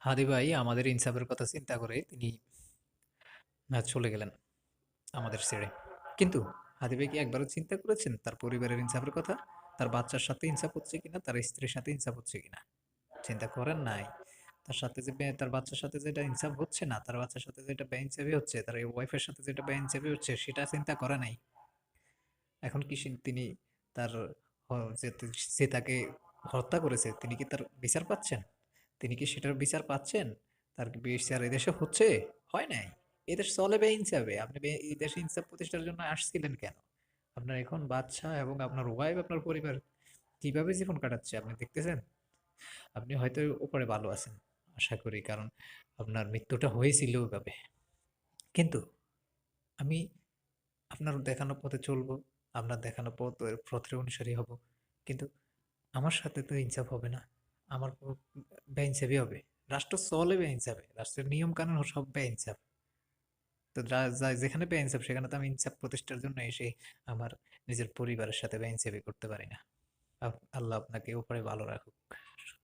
হাদি ভাই আমাদের ইনসাফের কথা চিন্তা করে তিনি চলে গেলেন আমাদের ছেড়ে। কিন্তু হাদি ভাই কি একবারও চিন্তা করেছেন তার পরিবারের ইনসাফের কথা? তার বাচ্চার সাথে ইনসাফ হচ্ছে কিনা, তার স্ত্রীর সাথে ইনসাফ হচ্ছে কিনা? চিন্তা করেন নাই? তার সাথে যে তার বাচ্চার সাথে যেটা ইনসাফ হচ্ছে না, তার বাচ্চার সাথে যেটা বেইনসাফি হচ্ছে, তার ওয়াইফের সাথে যেটা বেইনসাফি হচ্ছে, সেটা চিন্তা করে নাই? এখন কি তিনি তার যে তাকে হত্যা করেছে, তিনি কি তার বিচার পাচ্ছেন? তিনি কি সেটার বিচার পাচ্ছেন? তার কি বিচার এদেশে হচ্ছে? হয় নাই। এদেশ চলে বেইনসাফে। আপনি এই দেশে ইনসাফ প্রতিষ্ঠার জন্য আসছিলেন কেন? আপনার এখন বাচ্চা এবং আপনার ওয়াইফ, আপনার পরিবার কিভাবে জীবন কাটাচ্ছে আপনি দেখতেছেন? আপনি হয়তো উপরে ভালো আছেন, আশা করি, কারণ আপনার মৃত্যুটা হয়েছিল ওইভাবে। কিন্তু আমি আপনার দেখানো পথে চলবো, আপনার দেখানো পথের অনুসারী হব। কিন্তু আমার সাথে তো ইনসাফ হবে না। আমার বেইনসাফি হবে। রাষ্ট্র চলে বেইনসাফে। রাষ্ট্রের নিয়ম কানুন সব বেইনসাফ। তো যেখানে বেইনসাফ সেখানে তো আমি ইনসাফ প্রতিষ্ঠার জন্য এসে আমার নিজের পরিবারের সাথে বেইনসাফি করতে পারি না। আল্লাহ আপনাকে উপরে ভালো রাখুক।